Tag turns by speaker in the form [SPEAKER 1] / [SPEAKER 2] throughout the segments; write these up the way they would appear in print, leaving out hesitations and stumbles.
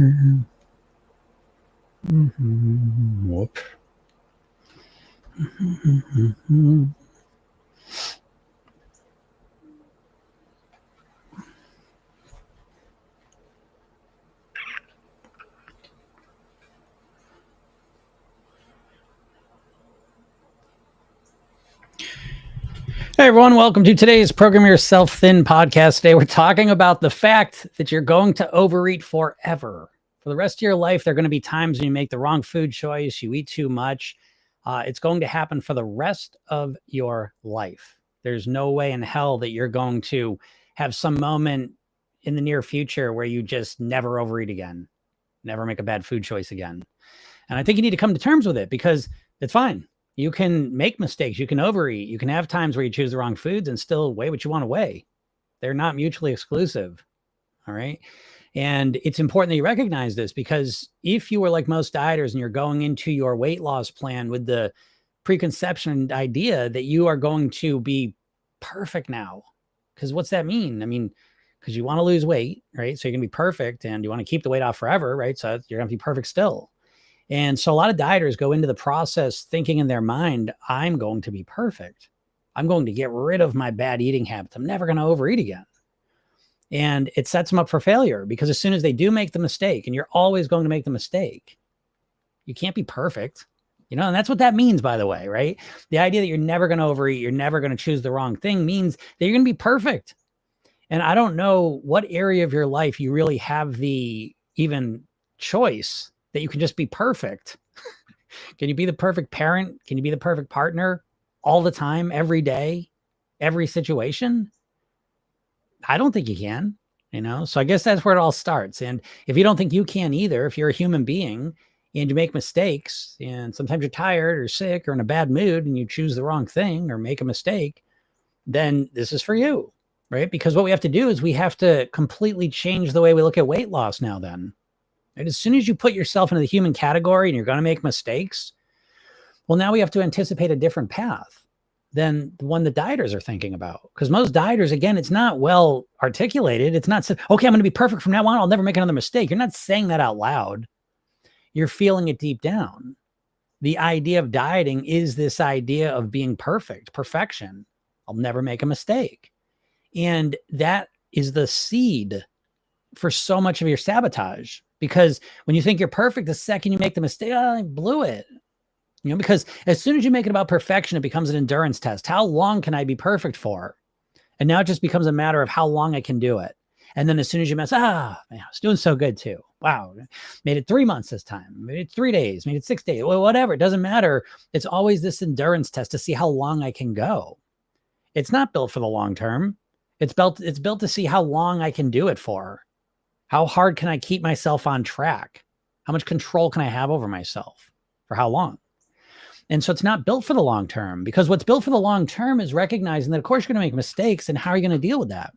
[SPEAKER 1] Whoop. Hey everyone, welcome to today's Program Yourself Thin podcast. Today we're talking about the fact that you're going to overeat forever. For the rest of your life, there are going to be times when you make the wrong food choice, you eat too much. It's going to happen for the rest of your life. There's no way in hell that you're going to have some moment in the near future where you just never overeat again, never make a bad food choice again. And I think you need to come to terms with it because it's fine. You can make mistakes. You can overeat. You can have times where you choose the wrong foods and still weigh what you want to weigh. They're not mutually exclusive. All right. And it's important that you recognize this because if you were like most dieters and you're going into your weight loss plan with the preconception idea that you are going to be perfect now, because what's that mean? I mean, because you want to lose weight, right? So you're going to be perfect and you want to keep the weight off forever, right? So you're going to be perfect still. And so a lot of dieters go into the process thinking in their mind, I'm going to be perfect. I'm going to get rid of my bad eating habits. I'm never going to overeat again. And it sets them up for failure because as soon as they do make the mistake, and you're always going to make the mistake, you can't be perfect, and that's what that means, by the way, right? The idea that you're never going to overeat, you're never going to choose the wrong thing means that you're going to be perfect. And I don't know what area of your life you really have the even choice that you can just be perfect. Can you be the perfect parent? Can you be the perfect partner all the time, every day, every situation? I don't think you can, So I guess that's where it all starts. And if you don't think you can either, if you're a human being and you make mistakes and sometimes you're tired or sick or in a bad mood and you choose the wrong thing or make a mistake, then this is for you, right? Because what we have to do is we have to completely change the way we look at weight loss now then. And as soon as you put yourself into the human category and you're going to make mistakes, well, now we have to anticipate a different path than the one the dieters are thinking about. Because most dieters, again, it's not well articulated. It's not, okay, I'm going to be perfect from now on. I'll never make another mistake. You're not saying that out loud. You're feeling it deep down. The idea of dieting is this idea of being perfect, perfection. I'll never make a mistake. And that is the seed for so much of your sabotage. Because when you think you're perfect, the second you make the mistake, I blew it. Because as soon as you make it about perfection, it becomes an endurance test. How long can I be perfect for? And now it just becomes a matter of how long I can do it. And then as soon as you mess, man, I was doing so good too. Wow. Made it 3 months this time. Made it 3 days, made it 6 days, well, whatever. It doesn't matter. It's always this endurance test to see how long I can go. It's not built for the long term. It's built to see how long I can do it for. How hard can I keep myself on track? How much control can I have over myself? For how long? And so it's not built for the long term, because what's built for the long term is recognizing that, of course, you're going to make mistakes. And how are you going to deal with that?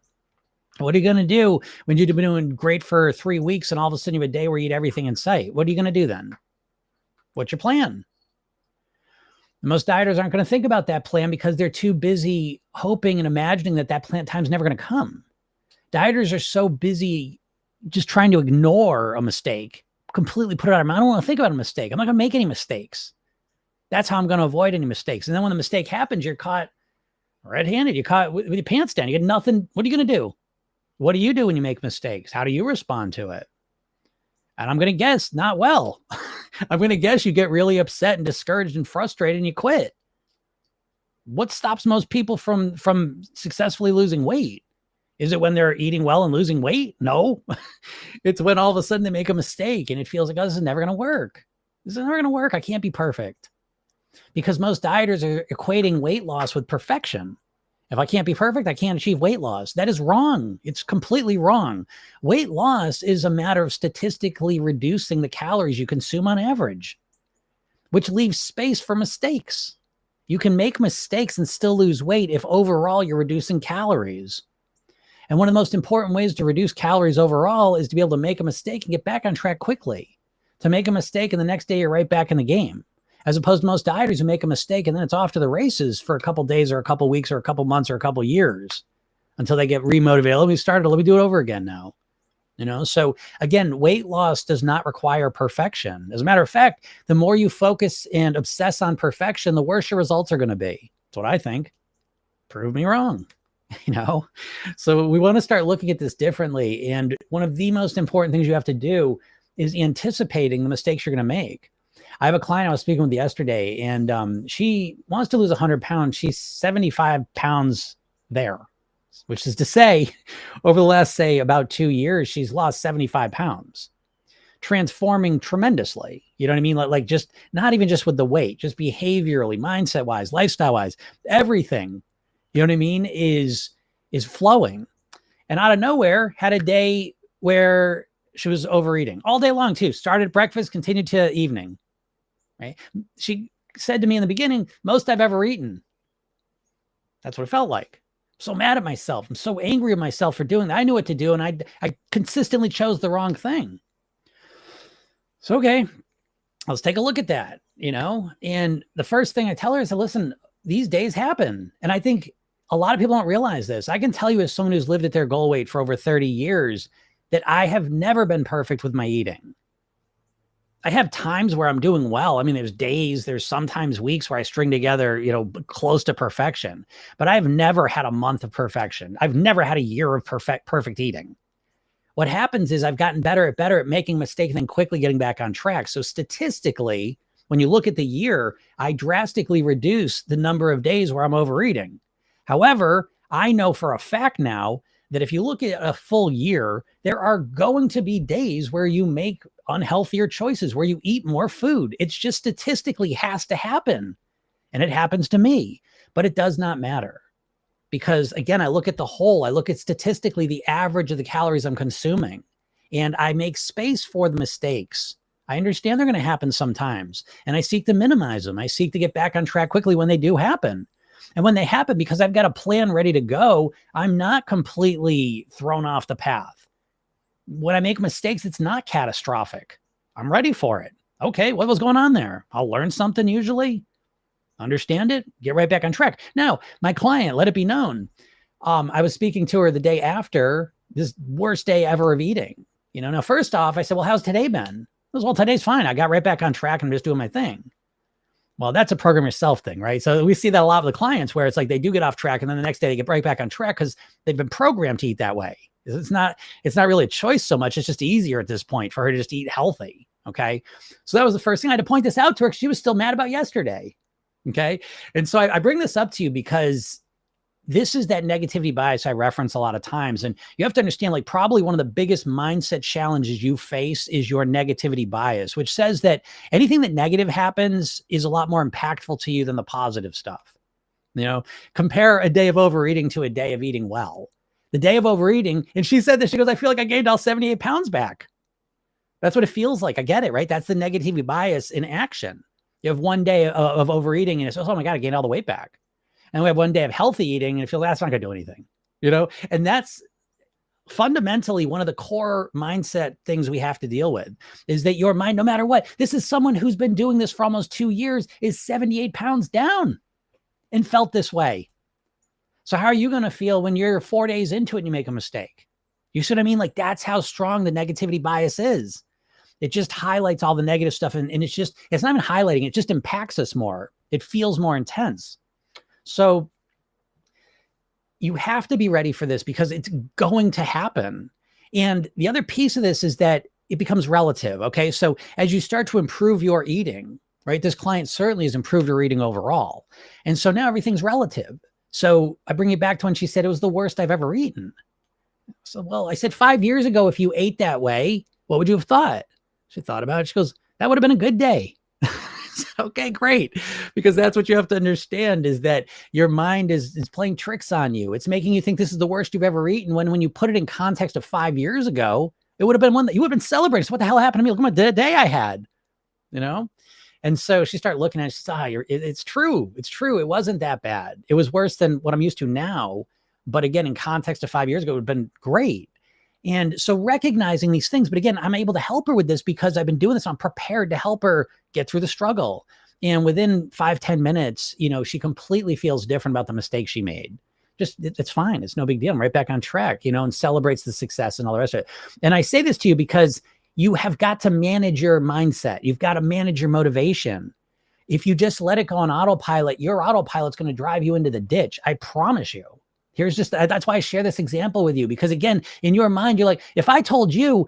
[SPEAKER 1] What are you going to do when you've been doing great for 3 weeks and all of a sudden you have a day where you eat everything in sight? What are you going to do then? What's your plan? Most dieters aren't going to think about that plan because they're too busy hoping and imagining that plan time's never going to come. Dieters are so busy just trying to ignore a mistake, completely put it out of mind. I don't want to think about a mistake. I'm not going to make any mistakes. That's how I'm going to avoid any mistakes. And then when the mistake happens, you're caught red-handed. You're caught with your pants down. You get nothing. What are you going to do? What do you do when you make mistakes? How do you respond to it? And I'm going to guess not well. I'm going to guess you get really upset and discouraged and frustrated and you quit. What stops most people from successfully losing weight? Is it when they're eating well and losing weight? No. It's when all of a sudden they make a mistake and it feels like, oh, this is never going to work. This is never going to work. I can't be perfect. Because most dieters are equating weight loss with perfection. If I can't be perfect, I can't achieve weight loss. That is wrong. It's completely wrong. Weight loss is a matter of statistically reducing the calories you consume on average, which leaves space for mistakes. You can make mistakes and still lose weight if overall you're reducing calories. And one of the most important ways to reduce calories overall is to be able to make a mistake and get back on track quickly. To make a mistake and the next day you're right back in the game. As opposed to most dieters who make a mistake and then it's off to the races for a couple days or a couple weeks or a couple months or a couple years until they get remotivated. Let me do it over again now. So again, weight loss does not require perfection. As a matter of fact, the more you focus and obsess on perfection, the worse your results are going to be. That's what I think. Prove me wrong. So we want to start looking at this differently. And one of the most important things you have to do is anticipating the mistakes you're going to make. I have a client I was speaking with yesterday, and she wants to lose 100 pounds. She's 75 pounds there, which is to say, over the last, say, about 2 years, she's lost 75 pounds, transforming tremendously. You know what I mean? Like just not even just with the weight, just behaviorally, mindset wise, lifestyle wise, everything, you know what I mean, is flowing. And out of nowhere, had a day where she was overeating all day long too. Started breakfast, continued to evening, right? She said to me in the beginning, most I've ever eaten. That's what it felt like. So mad at myself. I'm so angry at myself for doing that. I knew what to do, and I consistently chose the wrong thing. So, okay, let's take a look at that, And the first thing I tell her is, listen, these days happen. And I think a lot of people don't realize this. I can tell you as someone who's lived at their goal weight for over 30 years that I have never been perfect with my eating. I have times where I'm doing well. I mean, there's sometimes weeks where I string together, close to perfection, but I've never had a month of perfection. I've never had a year of perfect eating. What happens is I've gotten better at making mistakes and then quickly getting back on track. So statistically, when you look at the year, I drastically reduce the number of days where I'm overeating. However, I know for a fact now that if you look at a full year, there are going to be days where you make unhealthier choices, where you eat more food. It's just statistically has to happen. And it happens to me, but it does not matter. Because again, I look at the whole, I look at statistically the average of the calories I'm consuming, and I make space for the mistakes. I understand they're going to happen sometimes, and I seek to minimize them. I seek to get back on track quickly when they do happen. And when they happen, because I've got a plan ready to go, I'm not completely thrown off the path. When I make mistakes, it's not catastrophic. I'm ready for it. Okay, what was going on there? I'll learn something usually, understand it, get right back on track. Now, my client, let it be known, I was speaking to her the day after this worst day ever of eating. Now, first off, I said, well, how's today been? It was, well, today's fine. I got right back on track and I'm just doing my thing. Well, that's a program yourself thing, right? So we see that a lot with the clients where it's like they do get off track and then the next day they get right back on track because they've been programmed to eat that way. It's not really a choice so much. It's just easier at this point for her to just eat healthy. Okay. So that was the first thing. I had to point this out to her because she was still mad about yesterday. Okay. And so I bring this up to you because this is that negativity bias I reference a lot of times. And you have to understand, like, probably one of the biggest mindset challenges you face is your negativity bias, which says that anything that negative happens is a lot more impactful to you than the positive stuff. Compare a day of overeating to a day of eating well. The day of overeating, and she said this, she goes, I feel like I gained all 78 pounds back. That's what it feels like. I get it, right? That's the negativity bias in action. You have one day of overeating and it's, oh my God, I gained all the weight back. And we have one day of healthy eating and it feels like that's not going to do anything, and that's fundamentally one of the core mindset things we have to deal with is that your mind, no matter what, this is someone who's been doing this for almost 2 years, is 78 pounds down and felt this way. So how are you going to feel when you're 4 days into it and you make a mistake? You see what I mean? Like, that's how strong the negativity bias is. It just highlights all the negative stuff. And it's not even highlighting, it just impacts us more. It feels more intense. So you have to be ready for this because it's going to happen. And the other piece of this is that it becomes relative. Okay. So as you start to improve your eating, right, this client certainly has improved her eating overall. And so now everything's relative. So I bring it back to when she said it was the worst I've ever eaten. So, well, I said 5 years ago, if you ate that way, what would you have thought? She thought about it. She goes, that would have been a good day. Okay, great. Because that's what you have to understand is that your mind is playing tricks on you. It's making you think this is the worst you've ever eaten when you put it in context of 5 years ago, it would have been one that you would have been celebrating. So what the hell happened to me? Look at the day I had, And so she started looking at it. She said, it's true. It's true. It wasn't that bad. It was worse than what I'm used to now. But again, in context of 5 years ago, it would have been great. And so recognizing these things, but again, I'm able to help her with this because I've been doing this. I'm prepared to help her get through the struggle. And within 5-10 minutes, she completely feels different about the mistake she made. it's fine. It's no big deal. I'm right back on track, and celebrates the success and all the rest of it. And I say this to you because you have got to manage your mindset. You've got to manage your motivation. If you just let it go on autopilot, your autopilot's going to drive you into the ditch. I promise you. That's why I share this example with you, because again, in your mind, you're like, if I told you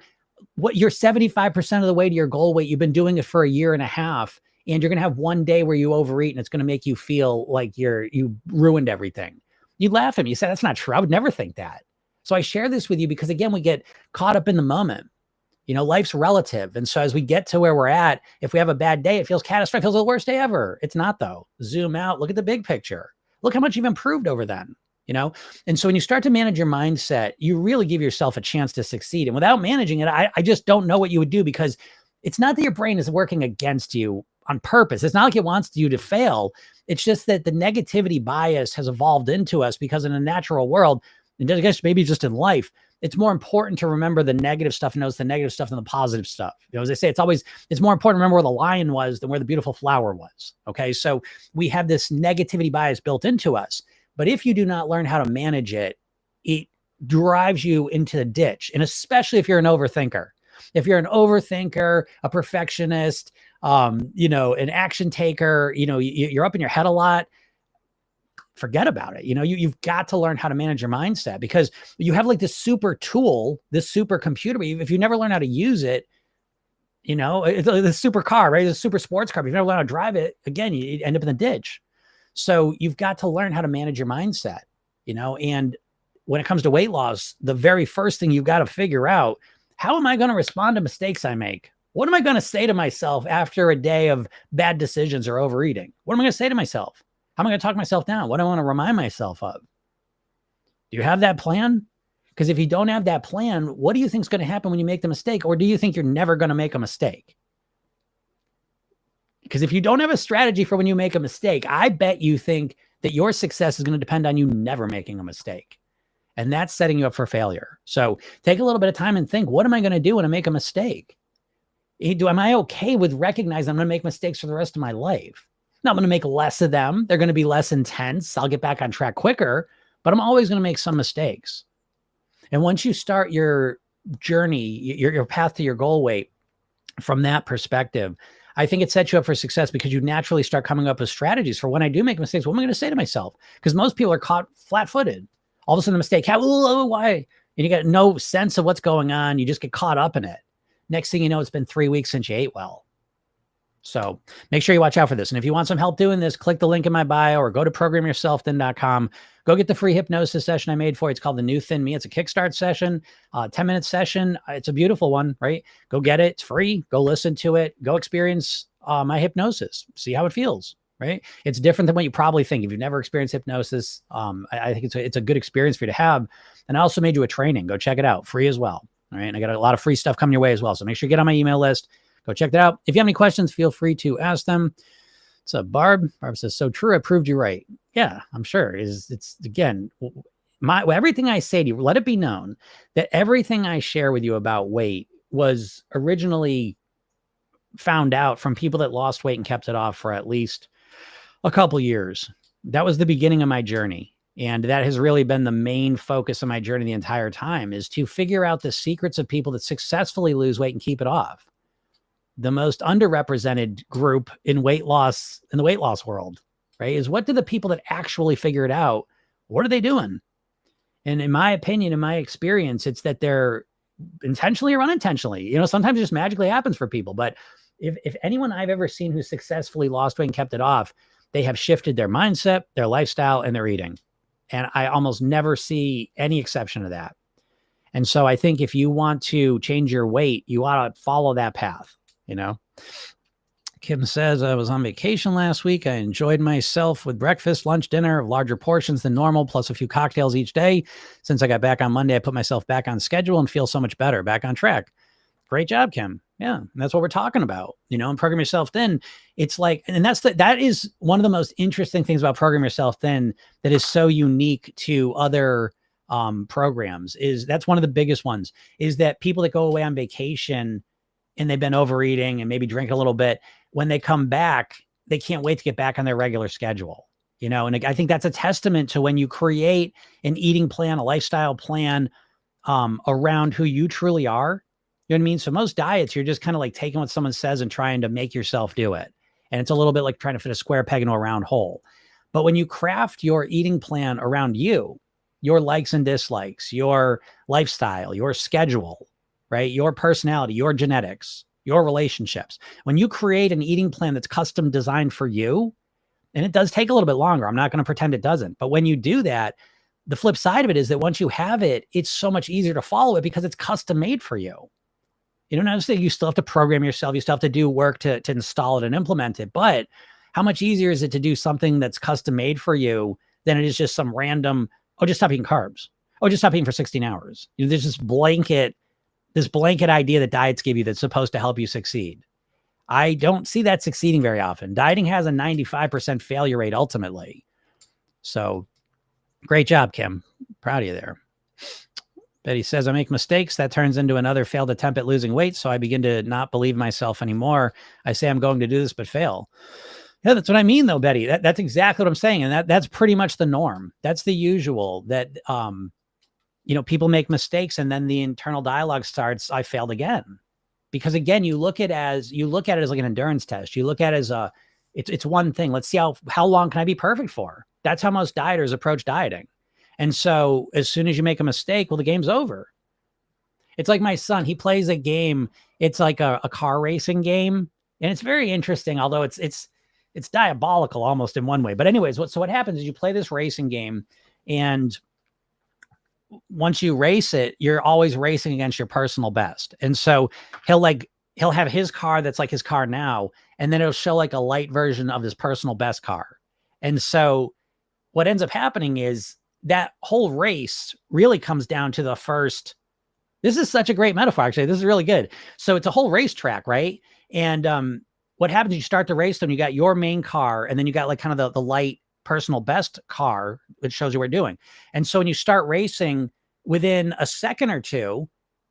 [SPEAKER 1] what you're 75% of the way to your goal weight, you've been doing it for a year and a half, and you're going to have one day where you overeat and it's going to make you feel like you ruined everything. You'd laugh at me. You say, that's not true. I would never think that. So I share this with you because again, we get caught up in the moment. Life's relative. And so as we get to where we're at, if we have a bad day, it feels catastrophic. It feels the worst day ever. It's not though. Zoom out, look at the big picture. Look how much you've improved over then, And so when you start to manage your mindset, you really give yourself a chance to succeed. And without managing it, I just don't know what you would do, because it's not that your brain is working against you on purpose. It's not like it wants you to fail. It's just that the negativity bias has evolved into us, because in a natural world, and I guess maybe just in life, it's more important to remember the negative stuff and notice the negative stuff than the positive stuff. As they say, it's more important to remember where the lion was than where the beautiful flower was. Okay. So we have this negativity bias built into us, but if you do not learn how to manage it, it drives you into the ditch. And especially if you're an overthinker, a perfectionist, an action taker, you're up in your head a lot, forget about it. You've got to learn how to manage your mindset, because you have like this super tool, this super computer, but if you never learn how to use it, it's the super car, right? It's a super sports car. But if you never learn how to drive it, again, you end up in the ditch. So you've got to learn how to manage your mindset, and when it comes to weight loss, the very first thing you've got to figure out, how am I going to respond to mistakes I make? What am I going to say to myself after a day of bad decisions or overeating? What am I going to say to myself? How am I going to talk myself down? What do I want to remind myself of? Do you have that plan? Because if you don't have that plan, what do you think is going to happen when you make the mistake? Or do you think you're never going to make a mistake? Because if you don't have a strategy for when you make a mistake, I bet you think that your success is going to depend on you never making a mistake. And that's setting you up for failure. So take a little bit of time and think, what am I going to do when I make a mistake? Am I okay with recognizing I'm going to make mistakes for the rest of my life? Now, I'm going to make less of them. They're going to be less intense. I'll get back on track quicker, but I'm always going to make some mistakes. And once you start your journey, your path to your goal weight from that perspective, I think it sets you up for success, because you naturally start coming up with strategies for when I do make mistakes. What am I going to say to myself? Because most people are caught flat-footed. All of a sudden, a mistake. Why? And you got no sense of what's going on. You just get caught up in it. Next thing you know, it's been 3 weeks since you ate well. So make sure you watch out for this. And if you want some help doing this, click the link in my bio or go to programyourselfthin.com. Go get the free hypnosis session I made for you. It's called the New Thin Me. It's a kickstart session, 10-minute session. It's a beautiful one, right? Go get it. It's free. Go listen to it. Go experience my hypnosis. See how it feels, right? It's different than what you probably think. If you've never experienced hypnosis, I think it's a good experience for you to have. And I also made you a training. Go check it out. Free as well. All right. And I got a lot of free stuff coming your way as well. So make sure you get on my email list. Go check that out. If you have any questions, feel free to ask them. So Barb says, so true. I proved you right. Yeah, I'm sure. It's again, everything I say to you, let it be known that everything I share with you about weight was originally found out from people that lost weight and kept it off for at least a couple years. That was the beginning of my journey. And that has really been the main focus of my journey the entire time, is to figure out the secrets of people that successfully lose weight and keep it off. The most underrepresented group in weight loss, in the weight loss world, right, is what do the people that actually figure it out, what are they doing? And in my opinion, in my experience, it's that they're intentionally or unintentionally, sometimes it just magically happens for people. But if anyone I've ever seen who successfully lost weight and kept it off, they have shifted their mindset, their lifestyle, and their eating. And I almost never see any exception to that. And so I think if you want to change your weight, you ought to follow that path. Kim says, I was on vacation last week. I enjoyed myself with breakfast, lunch, dinner of larger portions than normal, plus a few cocktails each day. Since I got back on Monday, I put myself back on schedule and feel so much better, back on track. Great job, Kim. Yeah. And that's what we're talking about, and Program Yourself Thin. It's like, and that is one of the most interesting things about Program Yourself Thin that is so unique to other programs. That's one of the biggest ones, is that people that go away on vacation and they've been overeating and maybe drink a little bit, when they come back, they can't wait to get back on their regular schedule. And I think that's a testament to when you create an eating plan, a lifestyle plan around who you truly are. You know what I mean? So most diets, you're just kind of like taking what someone says and trying to make yourself do it. And it's a little bit like trying to fit a square peg into a round hole. But when you craft your eating plan around you, your likes and dislikes, your lifestyle, your schedule, right? Your personality, your genetics, your relationships. When you create an eating plan that's custom designed for you, and it does take a little bit longer. I'm not going to pretend it doesn't. But when you do that, the flip side of it is that once you have it, it's so much easier to follow it because it's custom made for you. You don't understand. You still have to program yourself. You still have to do work to install it and implement it. But how much easier is it to do something that's custom made for you than it is just some random, oh, just stop eating carbs. Oh, just stop eating for 16 hours. There's this blanket idea that diets give you that's supposed to help you succeed. I don't see that succeeding very often. Dieting has a 95% failure rate ultimately. So great job, Kim. Proud of you there. Betty says, I make mistakes. That turns into another failed attempt at losing weight. So I begin to not believe myself anymore. I say I'm going to do this, but fail. Yeah, that's what I mean, though, Betty. That's exactly what I'm saying. And that's pretty much the norm. That's the usual that, people make mistakes and then the internal dialogue starts, I failed again. Because again, you look at it as like an endurance test. You look at it as it's one thing. Let's see how long can I be perfect for? That's how most dieters approach dieting. And so as soon as you make a mistake, well, the game's over. It's like my son, he plays a game. It's like a car racing game. And it's very interesting, although it's diabolical almost in one way. But anyways, what happens is you play this racing game, and once you race it, you're always racing against your personal best. And so he'll have his car that's like his car now, and then it'll show like a light version of his personal best car. And so what ends up happening is that whole race really comes down to the first. This is such a great metaphor, actually. This is really good. So it's a whole racetrack, right? And what happens is you start the race, then you got your main car, and then you got like kind of the light personal best car, which shows you what you're doing. And so when you start racing, within a second or two,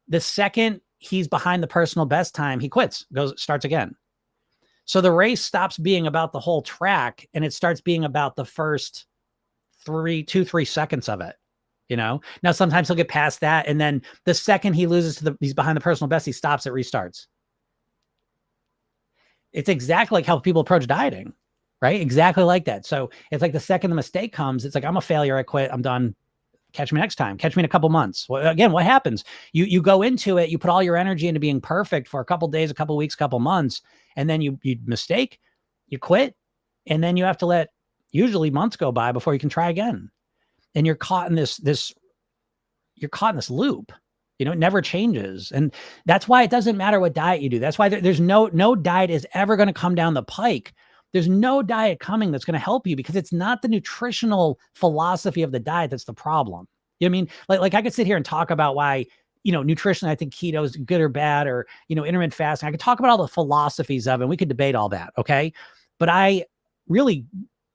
[SPEAKER 1] the second he's behind the personal best time, he quits, starts again. So the race stops being about the whole track, and it starts being about the first 3 seconds of it. Now sometimes he'll get past that, and then the second he loses he's behind the personal best, he stops, it restarts. It's exactly like how people approach dieting, right? Exactly like that. So it's like the second the mistake comes, it's like, I'm a failure, I quit, I'm done. Catch me next time. Catch me in a couple months. Well, again, what happens? You go into it, you put all your energy into being perfect for a couple days, a couple weeks, a couple months, and then you mistake, you quit, and then you have to let usually months go by before you can try again. And you're caught in this loop. It never changes. And that's why it doesn't matter what diet you do. That's why there's no diet is ever going to come down the pike. There's no diet coming that's going to help you, because it's not the nutritional philosophy of the diet that's the problem. You know what I mean? Like I could sit here and talk about why, nutrition, I think keto is good or bad, or, intermittent fasting. I could talk about all the philosophies of it, and we could debate all that. Okay. But I really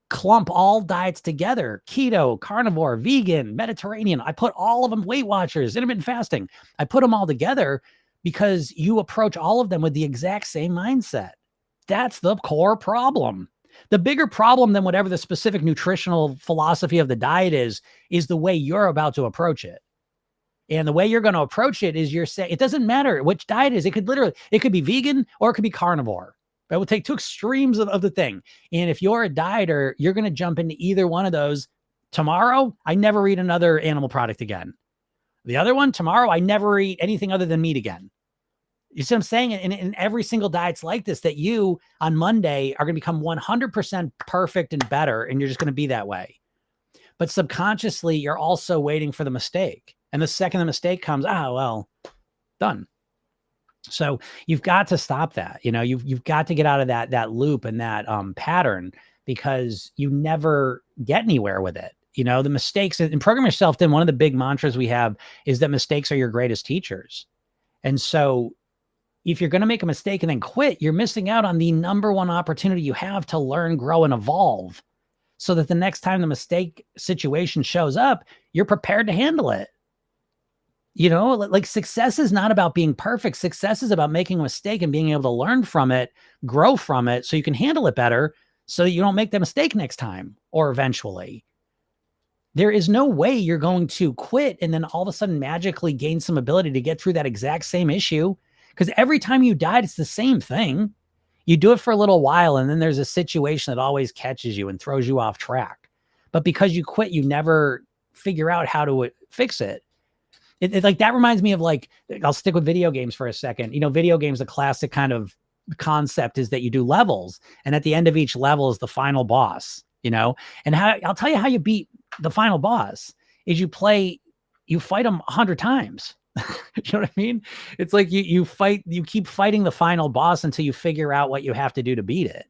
[SPEAKER 1] clump all diets together: keto, carnivore, vegan, Mediterranean. I put all of them, Weight Watchers, intermittent fasting. I put them all together because you approach all of them with the exact same mindset. That's the core problem. The bigger problem than whatever the specific nutritional philosophy of the diet is the way you're about to approach it. And the way you're going to approach it is you're saying, it doesn't matter which diet it is. It could be vegan or it could be carnivore. But we'll take two extremes of the thing. And if you're a dieter, you're going to jump into either one of those. Tomorrow, I never eat another animal product again. The other one, tomorrow, I never eat anything other than meat again. You see what I'm saying? In every single diet's like this, that you on Monday are going to become 100% perfect and better, and you're just going to be that way. But subconsciously, you're also waiting for the mistake. And the second the mistake comes, done. So you've got to stop that. You've got to get out of that loop and that pattern, because you never get anywhere with it. The mistakes, and Program Yourself Thin, one of the big mantras we have is that mistakes are your greatest teachers. And so if you're going to make a mistake and then quit, you're missing out on the number one opportunity you have to learn, grow, and evolve, so that the next time the mistake situation shows up, you're prepared to handle it. Like success is not about being perfect. Success is about making a mistake and being able to learn from it, grow from it, so you can handle it better, so that you don't make that mistake next time or eventually. There is no way you're going to quit and then all of a sudden magically gain some ability to get through that exact same issue. Because every time you died, it's the same thing. You do it for a little while, and then there's a situation that always catches you and throws you off track. But because you quit, you never figure out how to fix it. It like that reminds me of like, I'll stick with video games for a second. You know, video games, the classic kind of concept is that you do levels, and at the end of each level is the final boss, you know, and I'll tell you how you beat the final boss is you fight them 100 times. You know what I mean? It's like you keep fighting the final boss until you figure out what you have to do to beat it.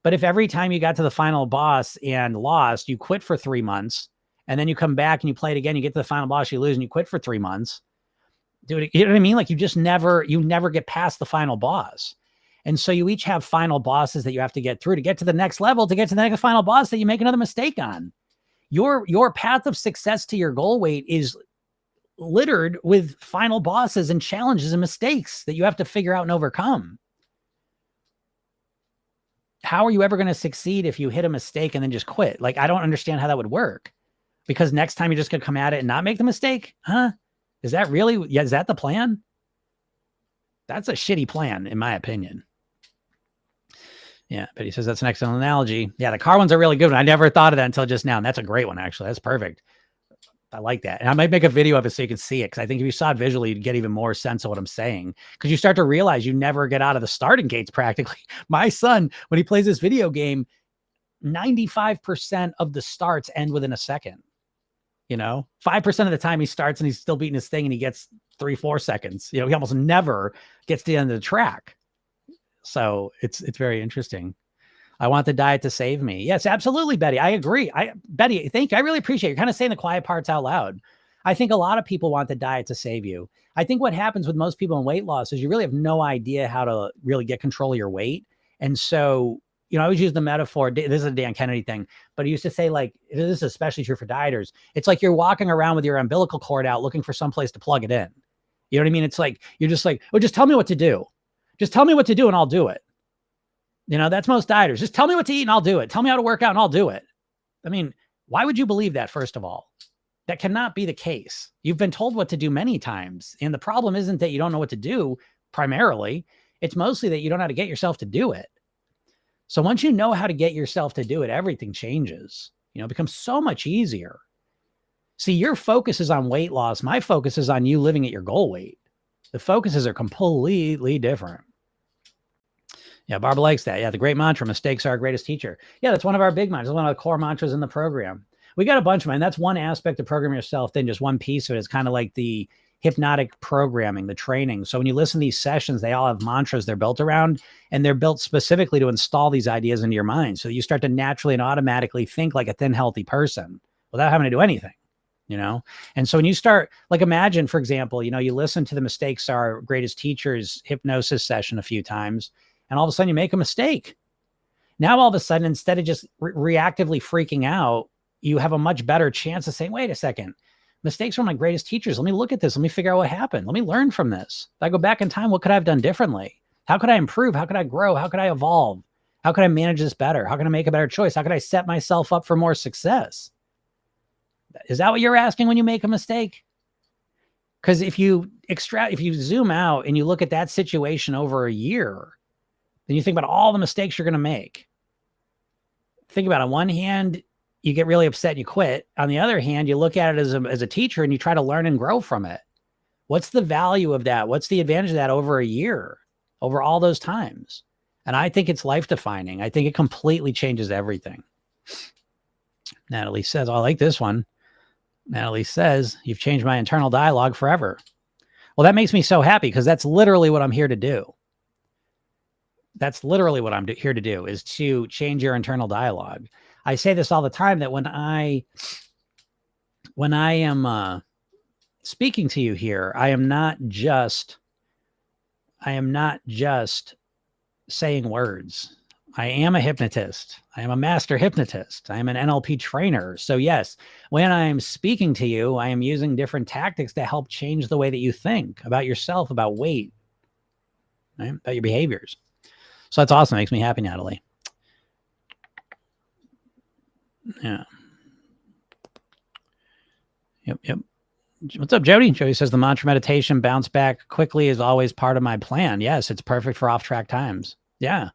[SPEAKER 1] But if every time you got to the final boss and lost, you quit for 3 months, and then you come back and you play it again, you get to the final boss, you lose, and you quit for 3 months. Dude, you know what I mean? Like you never get past the final boss. And so you each have final bosses that you have to get through to get to the next level, to get to the next final boss that you make another mistake on. Your path of success to your goal weight is littered with final bosses and challenges and mistakes that you have to figure out and overcome. How are you ever going to succeed if you hit a mistake and then just quit? Like, I don't understand how that would work, because next time you're just going to come at it and not make the mistake. Huh? Is that really, is that the plan? That's a shitty plan, in my opinion. Yeah, but he says that's an excellent analogy. Yeah, the car ones are really good. I never thought of that until just now. And that's a great one, actually. That's perfect. I like that. And I might make a video of it so you can see it, because I think if you saw it visually, you'd get even more sense of what I'm saying, because you start to realize you never get out of the starting gates practically. My son, when he plays this video game, 95% of the starts end within a second. You know, 5% of the time he starts and he's still beating his thing and he gets 3-4 seconds. You know, he almost never gets to the end of the track. So it's very interesting. I want the diet to save me. Yes, absolutely, Betty. I agree. Betty, thank you. I really appreciate it. You're kind of saying the quiet parts out loud. I think a lot of people want the diet to save you. I think what happens with most people in weight loss is you really have no idea how to really get control of your weight. And so, you know, I always use the metaphor. This is a Dan Kennedy thing, but he used to say, like, this is especially true for dieters. It's like you're walking around with your umbilical cord out looking for someplace to plug it in. You know what I mean? It's like, you're just like, well, just tell me what to do. Just tell me what to do and I'll do it. You know, that's most dieters. Just tell me what to eat and I'll do it. Tell me how to work out and I'll do it. I mean, why would you believe that, first of all? That cannot be the case. You've been told what to do many times. And the problem isn't that you don't know what to do primarily. It's mostly that you don't know how to get yourself to do it. So once you know how to get yourself to do it, everything changes. You know, it becomes so much easier. See, your focus is on weight loss. My focus is on you living at your goal weight. The focuses are completely different. Yeah, Barbara likes that. Yeah, the great mantra, mistakes are our greatest teacher. Yeah, that's one of our big mantras. One of the core mantras in the program. We got a bunch of them, and that's one aspect of Program Yourself Thin, just one piece of it. It's kind of like the hypnotic programming, the training. So when you listen to these sessions, they all have mantras they're built around, and they're built specifically to install these ideas into your mind. So you start to naturally and automatically think like a thin, healthy person without having to do anything, you know? And so when you start, like, imagine, for example, you know, you listen to the Mistakes Are Our Greatest Teachers hypnosis session a few times, and all of a sudden you make a mistake. Now, all of a sudden, instead of just reactively freaking out, you have a much better chance of saying, wait a second, mistakes are my greatest teachers. Let me look at this. Let me figure out what happened. Let me learn from this. If I go back in time, what could I have done differently? How could I improve? How could I grow? How could I evolve? How could I manage this better? How can I make a better choice? How could I set myself up for more success? Is that what you're asking when you make a mistake? Because if you zoom out and you look at that situation over a year, then you think about all the mistakes you're going to make. Think about it. On one hand, you get really upset and you quit. On the other hand, you look at it as a teacher and you try to learn and grow from it. What's the value of that? What's the advantage of that over a year, over all those times? And I think it's life defining. I think it completely changes everything. Natalie says, I like this one. Natalie says, you've changed my internal dialogue forever. Well, that makes me so happy, because that's literally what I'm here to do. That's literally what I'm here to do, is to change your internal dialogue. I say this all the time, that when I am speaking to you here, I am not just saying words. I am a hypnotist. I am a master hypnotist. I am an NLP trainer. So yes, when I'm speaking to you, I am using different tactics to help change the way that you think about yourself, about weight, right? About your behaviors. So that's awesome. It makes me happy, Natalie. Yeah. Yep. What's up, Jody? Jody says the mantra meditation bounce back quickly is always part of my plan. Yes, it's perfect for off track times. Yeah.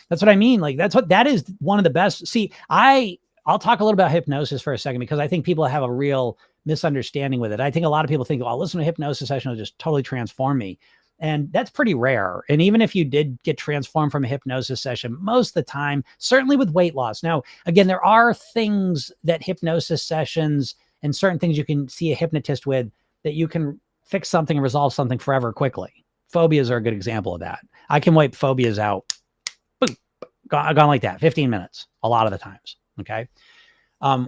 [SPEAKER 1] That's what I mean. Like that is one of the best. See, I'll talk a little about hypnosis for a second because I think people have a real misunderstanding with it. I think a lot of people think, oh, I'll listen to a hypnosis session, it'll just totally transform me. And that's pretty rare. And even if you did get transformed from a hypnosis session, most of the time, certainly with weight loss. Now, again, there are things that hypnosis sessions and certain things you can see a hypnotist with that you can fix something and resolve something forever quickly. Phobias are a good example of that. I can wipe phobias out. Boom, gone like that, 15 minutes, a lot of the times. Okay.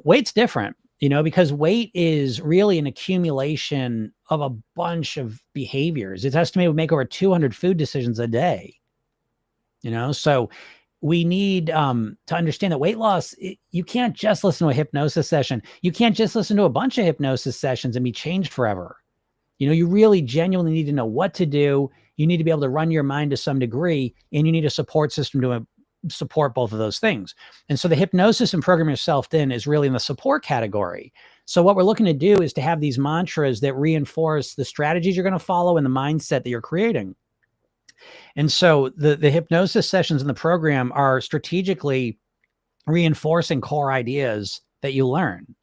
[SPEAKER 1] Weight's different, because weight is really an accumulation of a bunch of behaviors. It's estimated we make over 200 food decisions a day, so we need to understand that weight loss, you can't just listen to a hypnosis session. You can't just listen to a bunch of hypnosis sessions and be changed forever. You really genuinely need to know what to do. You need to be able to run your mind to some degree, and you need a support system to support both of those things. And so the hypnosis and program yourself thin is really in the support category. So what we're looking to do is to have these mantras that reinforce the strategies you're going to follow and the mindset that you're creating. And so the hypnosis sessions in the program are strategically reinforcing core ideas that you learn.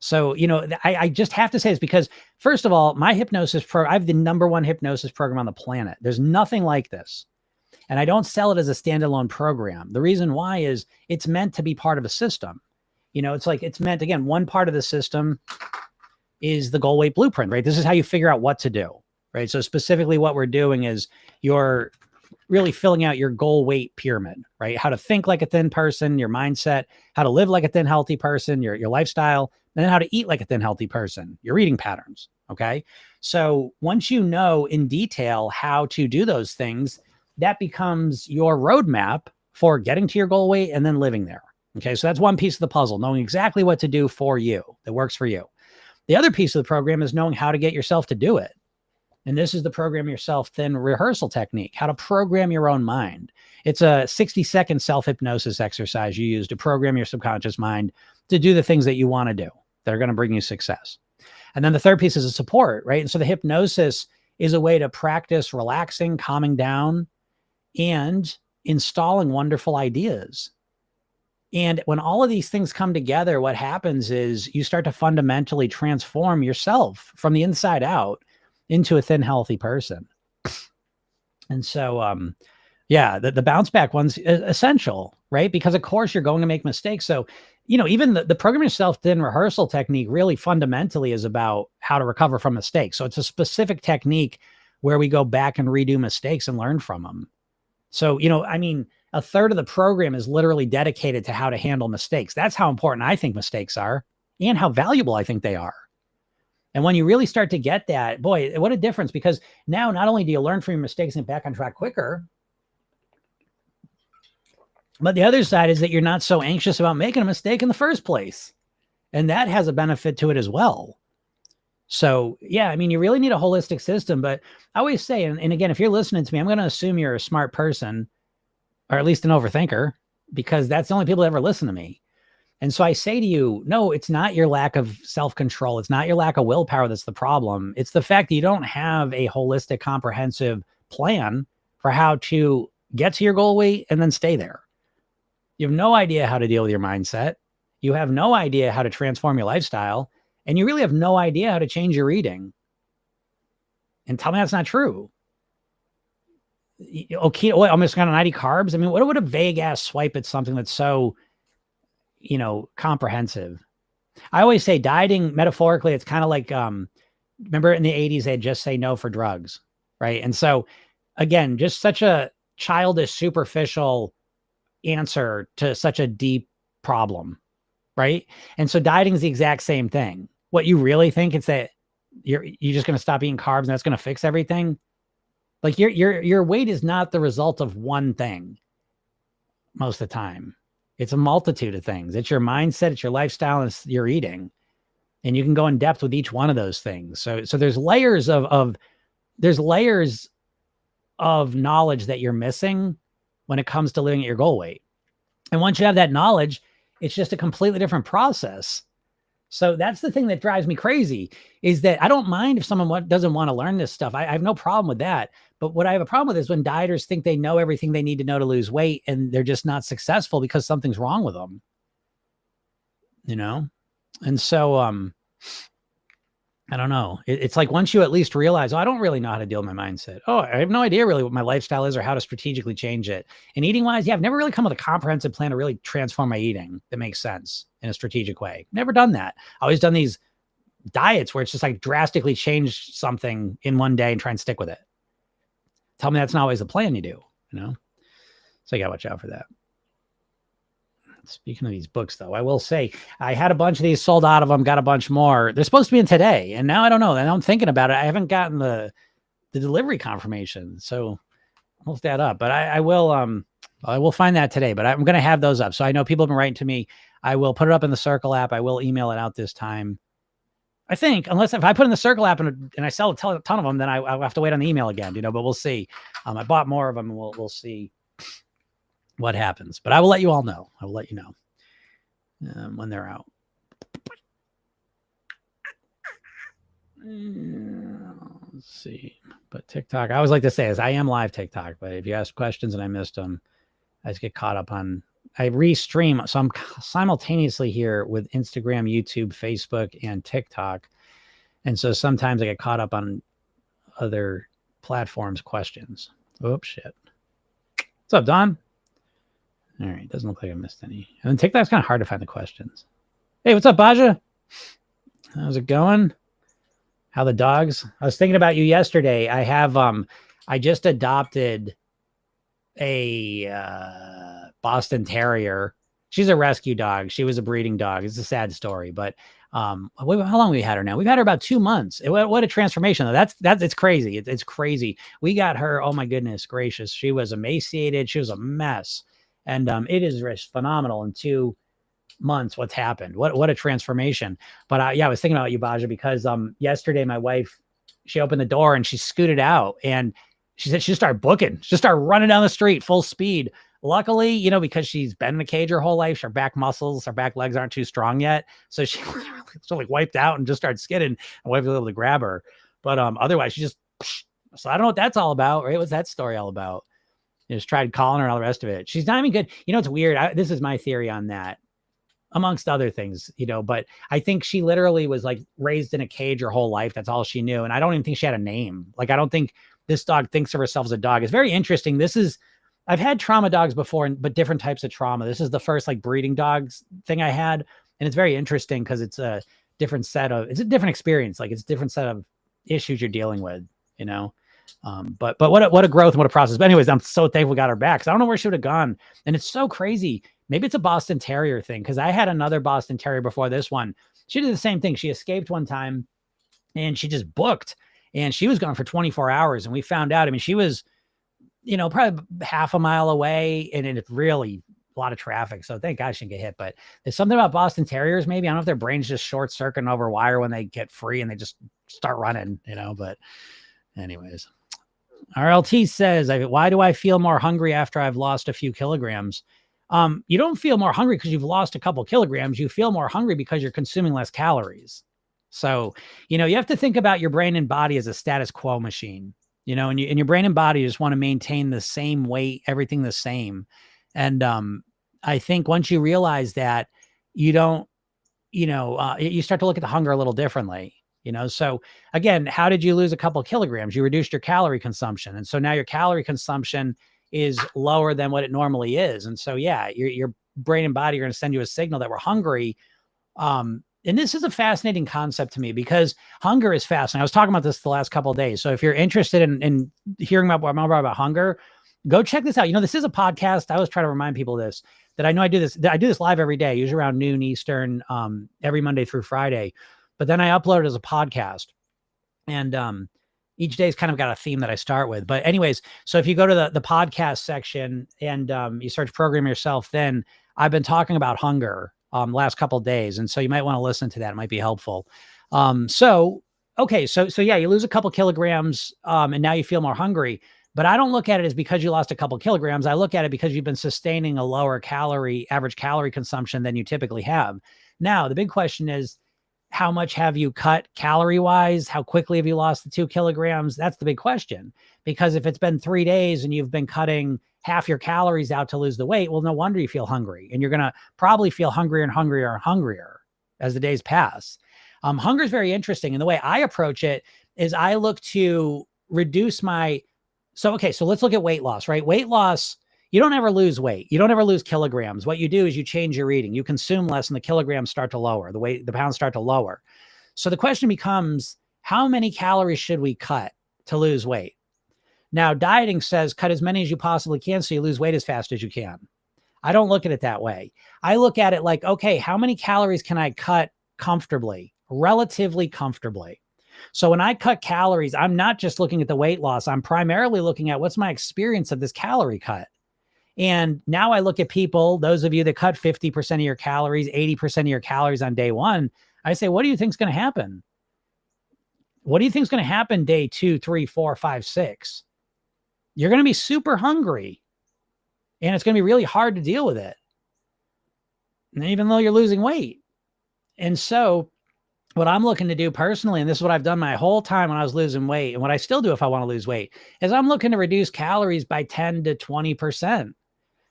[SPEAKER 1] So, I just have to say this because, first of all, my hypnosis I have the #1 hypnosis program on the planet. There's nothing like this. And I don't sell it as a standalone program. The reason why is it's meant to be part of a system. It's meant, again, one part of the system is the goal weight blueprint, right? This is how you figure out what to do, right? So specifically what we're doing is you're really filling out your goal weight pyramid, right? How to think like a thin person, your mindset, how to live like a thin, healthy person, your lifestyle, and then how to eat like a thin, healthy person, your eating patterns, okay? So once you know in detail how to do those things, that becomes your roadmap for getting to your goal weight and then living there. Okay. So that's one piece of the puzzle, knowing exactly what to do for you that works for you. The other piece of the program is knowing how to get yourself to do it. And this is the program yourself thin rehearsal technique, how to program your own mind. It's a 60-second self-hypnosis exercise you use to program your subconscious mind to do the things that you want to do that are going to bring you success. And then the third piece is a support, right? And so the hypnosis is a way to practice relaxing, calming down, and installing wonderful ideas. And when all of these things come together, what happens is you start to fundamentally transform yourself from the inside out into a thin, healthy person. And so, the bounce back one's essential, right? Because of course you're going to make mistakes. So, even the program yourself thin rehearsal technique really fundamentally is about how to recover from mistakes. So it's a specific technique where we go back and redo mistakes and learn from them. So, a third of the program is literally dedicated to how to handle mistakes. That's how important I think mistakes are and how valuable I think they are. And when you really start to get that, boy, what a difference, because now not only do you learn from your mistakes and get back on track quicker, but the other side is that you're not so anxious about making a mistake in the first place. And that has a benefit to it as well. So, you really need a holistic system. But I always say, and again, if you're listening to me, I'm going to assume you're a smart person, or at least an overthinker, because that's the only people that ever listen to me. And so I say to you, no, it's not your lack of self-control. It's not your lack of willpower that's the problem. It's the fact that you don't have a holistic, comprehensive plan for how to get to your goal weight and then stay there. You have no idea how to deal with your mindset. You have no idea how to transform your lifestyle. And you really have no idea how to change your eating. And tell me that's not true. Okay, I'm just going to 90 carbs. I mean, what would a vague ass swipe at something that's so, comprehensive? I always say dieting, metaphorically, it's kind of like, remember in the 80s, they'd just say no for drugs, right? And so, again, just such a childish, superficial answer to such a deep problem, right? And so dieting is the exact same thing. What you really think is that you're just going to stop eating carbs and that's going to fix everything? Like your weight is not the result of one thing most of the time. It's a multitude of things. It's your mindset, it's your lifestyle, and it's your eating. And you can go in depth with each one of those things. So there's layers of knowledge that you're missing when it comes to living at your goal weight. And once you have that knowledge, It's just a completely different process. So that's the thing that drives me crazy, is that I don't mind if someone doesn't want to learn this stuff. I have no problem with that. But what I have a problem with is when dieters think they know everything they need to know to lose weight, and they're just not successful because something's wrong with them, you know? And so, I don't know. It's like, once you at least realize, oh, I don't really know how to deal with my mindset. Oh, I have no idea really what my lifestyle is or how to strategically change it. And eating wise, yeah, I've never really come with a comprehensive plan to really transform my eating that makes sense in a strategic way. Never done that. I've always done these diets where it's just like drastically change something in one day and try and stick with it. Tell me that's not always the plan you do, you know? So you gotta watch out for that. Speaking of these books, though, I will say I had a bunch of these, sold out of them, got a bunch more. They're supposed to be in today, and now I don't know. And I'm thinking about it. I haven't gotten the delivery confirmation, so I'll look that up. But I will find that today. But I'm going to have those up, so I know people have been writing to me. I will put it up in the Circle app. I will email it out this time. I think, unless if I put in the Circle app and I sell a ton of them, then I'll have to wait on the email again, you know. But we'll see. I bought more of them, and we'll see what happens. But I will let you all know. I will let you know when they're out. Let's see. But TikTok, I always like to say is I am live TikTok, but if you ask questions and I missed them, I just get caught up on, I restream. So I'm simultaneously here with Instagram, YouTube, Facebook, and TikTok. And so sometimes I get caught up on other platforms' questions. Oops, shit. What's up, Don? All right. Doesn't look like I missed any. And then TikTok's kind of hard to find the questions. Hey, what's up, Baja? How's it going? How the dogs? I was thinking about you yesterday. I have, I just adopted a Boston Terrier. She's a rescue dog. She was a breeding dog. It's a sad story, but how long have we had her now? We've had her about 2 months. What a transformation, though. It's crazy. It's crazy. We got her. Oh my goodness gracious. She was emaciated. She was a mess. And it is phenomenal in 2 months what's happened. What a transformation. But yeah, I was thinking about you, Baja, because yesterday my wife, she opened the door and she scooted out, and she said she just started booking. She just started running down the street full speed. Luckily, you know, because she's been in a cage her whole life, her back muscles, her back legs aren't too strong yet. So she like wiped out and just started skidding, and wife was able to grab her. But otherwise she just, so I don't know what that's all about, right? What's that story all about? You just tried calling her and all the rest of it. She's not even good. You know, it's weird. This is my theory on that, amongst other things, you know, but I think she literally was like raised in a cage her whole life. That's all she knew. And I don't even think she had a name. Like, I don't think this dog thinks of herself as a dog. It's very interesting. I've had trauma dogs before, but different types of trauma. This is the first like breeding dogs thing I had. And it's very interesting because it's a different experience. Like, it's a different set of issues you're dealing with, you know? But what a growth and what a process. But anyways, I'm so thankful we got her back, because I don't know where she would have gone. And it's so crazy. Maybe it's a Boston Terrier thing, because I had another Boston Terrier before this one. She did the same thing. She escaped one time and she just booked, and she was gone for 24 hours. And we found out, I mean, she was, you know, probably half a mile away, and it's really a lot of traffic. So thank God she didn't get hit. But there's something about Boston Terriers, maybe. I don't know if their brains just short circuiting over wire when they get free and they just start running, you know, but anyways. RLT says, why do I feel more hungry after I've lost a few kilograms? You don't feel more hungry because you've lost a couple kilograms. You feel more hungry because you're consuming less calories. So, you know, you have to think about your brain and body as a status quo machine, you know, and your brain and body just want to maintain the same weight, everything the same. And I think once you realize that, you don't, you know, you start to look at the hunger a little differently. You know, so again, how did you lose a couple of kilograms? You reduced your calorie consumption. And so now your calorie consumption is lower than what it normally is. And so, yeah, your brain and body are going to send you a signal that we're hungry. And this is a fascinating concept to me, because hunger is fascinating. I was talking about this the last couple of days. So if you're interested in hearing about about hunger, go check this out. You know, this is a podcast. I always try to remind people this, that I know I do this live every day, usually around noon Eastern, every Monday through Friday. But then I upload it as a podcast, and each day's kind of got a theme that I start with. But anyways, so if you go to the podcast section and you search Program Yourself, then I've been talking about hunger last couple of days. And so you might want to listen to that. It might be helpful. So yeah, you lose a couple kilograms and now you feel more hungry. But I don't look at it as because you lost a couple kilograms. I look at it because you've been sustaining a lower average calorie consumption than you typically have. Now, the big question is, how much have you cut calorie wise? How quickly have you lost the 2 kilograms? That's the big question. Because if it's been 3 days and you've been cutting half your calories out to lose the weight, well, no wonder you feel hungry. And you're going to probably feel hungrier and hungrier and hungrier as the days pass. Hunger is very interesting. And the way I approach it is I look to reduce so let's look at weight loss, right? Weight loss, you don't ever lose weight. You don't ever lose kilograms. What you do is you change your eating. You consume less and the kilograms start to lower. The pounds start to lower. So the question becomes, how many calories should we cut to lose weight? Now, dieting says cut as many as you possibly can so you lose weight as fast as you can. I don't look at it that way. I look at it like, okay, how many calories can I cut comfortably, relatively comfortably? So when I cut calories, I'm not just looking at the weight loss. I'm primarily looking at what's my experience of this calorie cut. And now I look at people, those of you that cut 50% of your calories, 80% of your calories on day one, I say, what do you think is going to happen? What do you think is going to happen day 2, 3, 4, 5, 6? You're going to be super hungry. And it's going to be really hard to deal with it, even though you're losing weight. And so what I'm looking to do personally, and this is what I've done my whole time when I was losing weight, and what I still do if I want to lose weight, is I'm looking to reduce calories by 10 to 20%,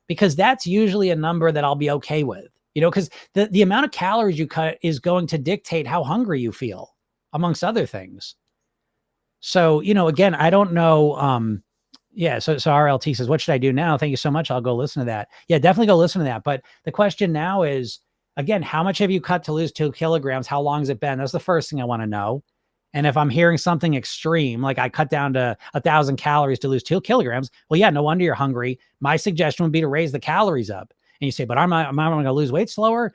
[SPEAKER 1] because that's usually a number that I'll be okay with, because the amount of calories you cut is going to dictate how hungry you feel, amongst other things. So, again, I don't know. So RLT says, what should I do now? Thank you so much. I'll go listen to that. Yeah, definitely go listen to that. But the question now is, again, how much have you cut to lose 2 kilograms? How long has it been? That's the first thing I want to know. And if I'm hearing something extreme, like I cut down to 1,000 calories to lose 2 kilograms, well, yeah, no wonder you're hungry. My suggestion would be to raise the calories up. And you say, but am I going to lose weight slower?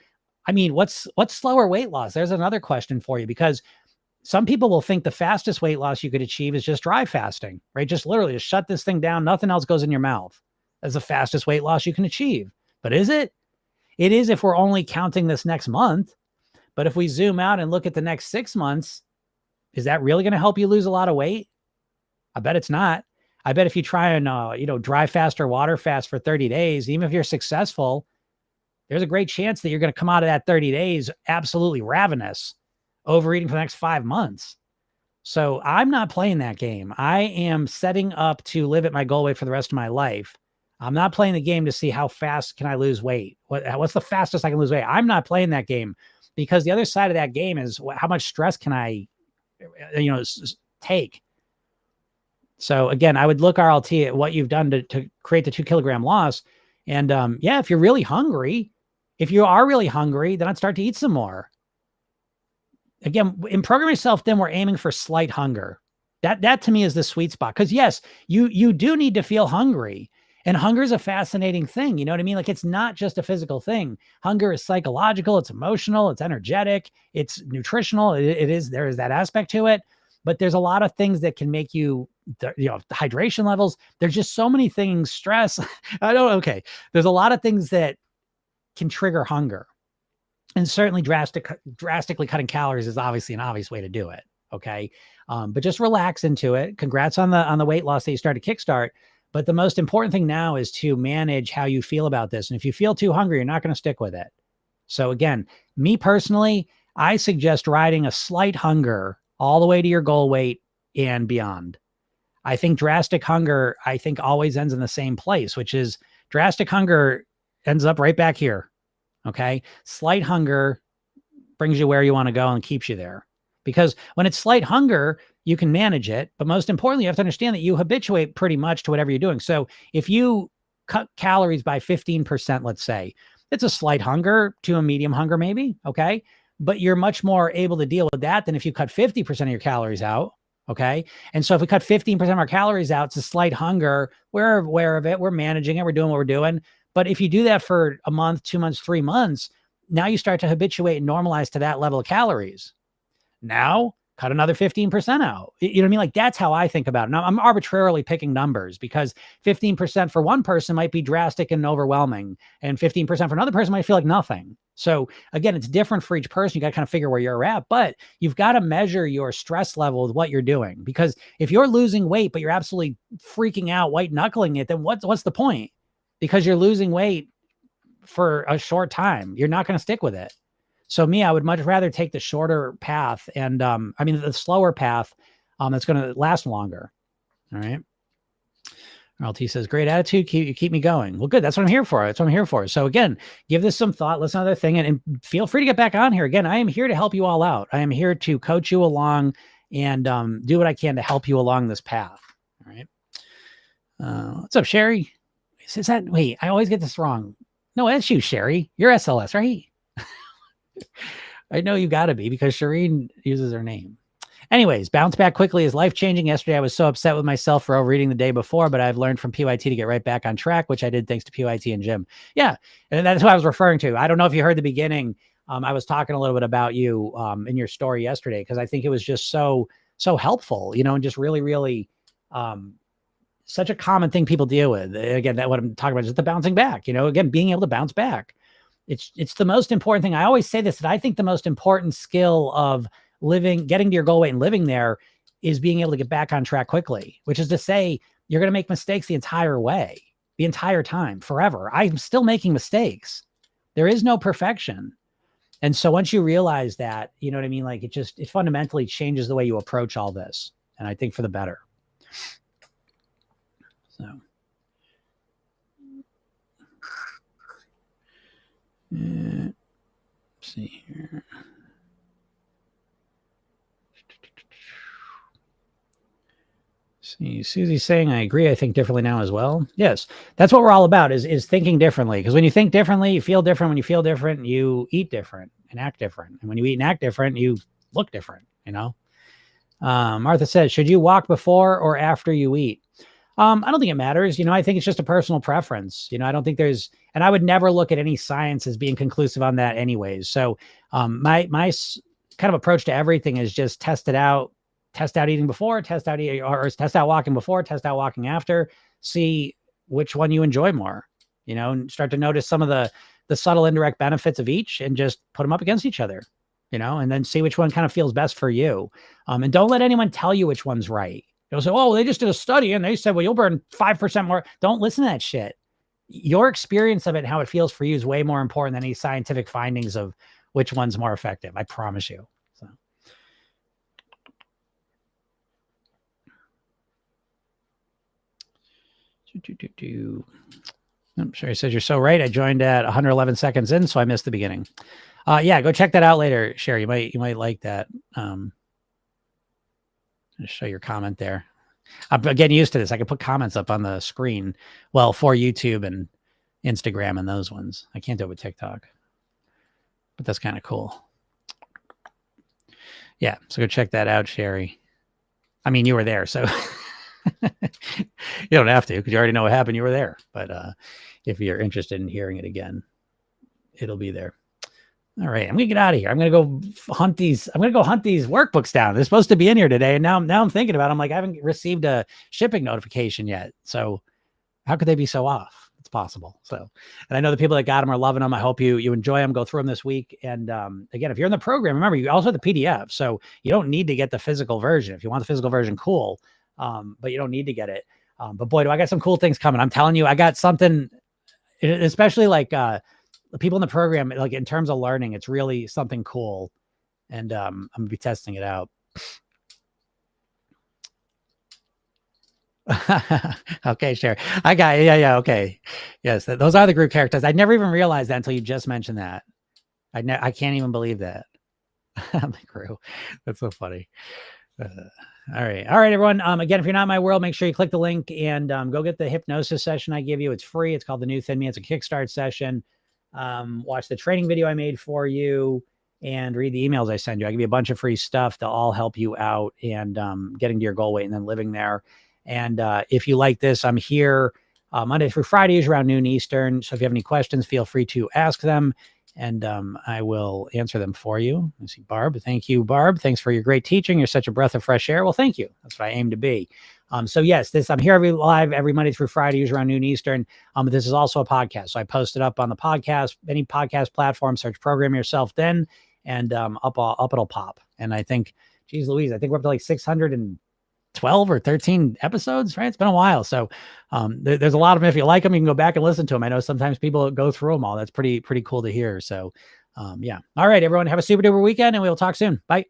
[SPEAKER 1] I mean, what's slower weight loss? There's another question for you, because some people will think the fastest weight loss you could achieve is just dry fasting, right? Just literally just shut this thing down. Nothing else goes in your mouth. That's the fastest weight loss you can achieve. But is it? It is if we're only counting this next month. But if we zoom out and look at the next 6 months, is that really going to help you lose a lot of weight? I bet it's not. I bet if you try and, dry fast or water fast for 30 days, even if you're successful, there's a great chance that you're going to come out of that 30 days absolutely ravenous, overeating for the next 5 months. So I'm not playing that game. I am setting up to live at my goal weight for the rest of my life. I'm not playing the game to see how fast can I lose weight. What's the fastest I can lose weight? I'm not playing that game, because the other side of that game is how much stress can I, take. So again, I would look, RLT, at what you've done to create the 2 kilogram loss. And if you're really hungry, then I'd start to eat some more. Again, in Program Yourself Thin, we're aiming for slight hunger. That to me is the sweet spot. Because yes, you do need to feel hungry. And hunger is a fascinating thing. You know what I mean? Like, it's not just a physical thing. Hunger is psychological, it's emotional, it's energetic, it's nutritional. There is that aspect to it. But there's a lot of things that can make you, the hydration levels. There's just so many things, stress. There's a lot of things that can trigger hunger. And certainly drastically cutting calories is obviously an obvious way to do it. Okay. But just relax into it. Congrats on the weight loss that you started Kickstart. But the most important thing now is to manage how you feel about this. And if you feel too hungry, you're not going to stick with it. So again, me personally, I suggest riding a slight hunger all the way to your goal weight and beyond. I think drastic hunger, always ends in the same place, which is drastic hunger ends up right back here. Okay. Slight hunger brings you where you want to go and keeps you there. Because when it's slight hunger, you can manage it. But most importantly, you have to understand that you habituate pretty much to whatever you're doing. So if you cut calories by 15%, let's say, it's a slight hunger to a medium hunger, maybe. Okay. But you're much more able to deal with that than if you cut 50% of your calories out. Okay. And so if we cut 15% of our calories out, it's a slight hunger. We're aware of it. We're managing it. We're doing what we're doing. But if you do that for a month, 2 months, 3 months, now you start to habituate and normalize to that level of calories. Now cut another 15% out. You know what I mean? Like, that's how I think about it. Now, I'm arbitrarily picking numbers because 15% for one person might be drastic and overwhelming, and 15% for another person might feel like nothing. So again, it's different for each person. You got to kind of figure where you're at, but you've got to measure your stress level with what you're doing. Because if you're losing weight, but you're absolutely freaking out, white knuckling it, then what's the point? Because you're losing weight for a short time. You're not going to stick with it. So me, I would much rather take the shorter path and, the slower path, that's going to last longer. All right. RLT says, great attitude. Keep me going. Well, good. That's what I'm here for. That's what I'm here for. So again, give this some thought. Listen to another thing and feel free to get back on here. Again, I am here to help you all out. I am here to coach you along and, do what I can to help you along this path. All right. What's up, Sherry? Is that, wait, I always get this wrong. No, that's you, Sherry. You're SLS, right? I know you got to be because Shireen uses her name. Anyways, bounce back quickly is life-changing. Yesterday, I was so upset with myself for overeating the day before, but I've learned from PYT to get right back on track, which I did thanks to PYT and Jim. Yeah, and that's what I was referring to. I don't know if you heard the beginning. I was talking a little bit about you in your story yesterday because I think it was just so helpful, and just really, really such a common thing people deal with. Again, that what I'm talking about is the bouncing back, again, being able to bounce back. It's the most important thing. I always say this, that I think the most important skill of getting to your goal weight and living there is being able to get back on track quickly, which is to say you're going to make mistakes the entire way, the entire time, forever. I'm still making mistakes. There is no perfection. And so once you realize that, you know what I mean? Like it fundamentally changes the way you approach all this. And I think for the better. So. Let's see here. See, Susie's saying, I agree. I think differently now as well. Yes, that's what we're all about is thinking differently. Because when you think differently, you feel different. When you feel different, you eat different and act different. And when you eat and act different, you look different, Martha says, should you walk before or after you eat? I don't think it matters. I think it's just a personal preference. I don't think and I would never look at any science as being conclusive on that anyways. So, my kind of approach to everything is just test it out, test out eating before, test out walking before, test out walking after, see which one you enjoy more, and start to notice some of the subtle indirect benefits of each and just put them up against each other, and then see which one kind of feels best for you. And don't let anyone tell you which one's right. They'll say, oh, they just did a study and they said, well, you'll burn 5% more. Don't listen to that shit. Your experience of it and how it feels for you is way more important than any scientific findings of which one's more effective. I promise you. So. I'm sure he says you're so right. I joined at 111 seconds in, so I missed the beginning. Yeah, go check that out later, Sherry. You might like that. Just show your comment there. I'm getting used to this. I can put comments up on the screen. Well, for YouTube and Instagram and those ones. I can't do it with TikTok, but that's kind of cool. Yeah. So go check that out, Sherry. I mean, you were there, so you don't have to, because you already know what happened. You were there, but if you're interested in hearing it again, it'll be there. All right, I'm gonna get out of here. I'm gonna go hunt these workbooks down. They're supposed to be in here today, and now I'm thinking about it. I'm like, I haven't received a shipping notification yet. So how could they be so off? It's possible. So, and I know the people that got them are loving them. I hope you enjoy them. Go through them this week. And again, if you're in the program, remember you also have the PDF, so you don't need to get the physical version. If you want the physical version, cool. But you don't need to get it. But boy, do I got some cool things coming. I'm telling you, I got something, especially like the people in the program, like in terms of learning, it's really something cool. And I'm gonna be testing it out. Okay, sure. I got it. Yeah. Okay. Yes. Those are the group characters. I never even realized that until you just mentioned that. I can't even believe that. The crew. That's so funny. All right, everyone. Again, if you're not in my world, make sure you click the link and go get the hypnosis session I give you. It's free. It's called The New Thin Me. It's a Kickstart session. Watch the training video I made for you and read the emails I send you. I give you a bunch of free stuff to all help you out and getting to your goal weight and then living there. And if you like this, I'm here Monday through Fridays around noon Eastern. So if you have any questions, feel free to ask them. and I will answer them for you. I see Barb. Thank you, Barb. Thanks for your great teaching. You're such a breath of fresh air. Well, thank you. That's what I aim to be. So yes, I'm here every Monday through Friday, usually around noon Eastern. This is also a podcast. So I post it up on the podcast, any podcast platform, search Program Yourself Then, and up it'll pop. And I think, geez Louise, I think we're up to like 612 or 13 episodes, right? It's been a while. So there's a lot of them. If you like them, you can go back and listen to them. I know sometimes people go through them all. That's pretty cool to hear. So yeah. All right, everyone, have a super duper weekend, and we'll talk soon. Bye.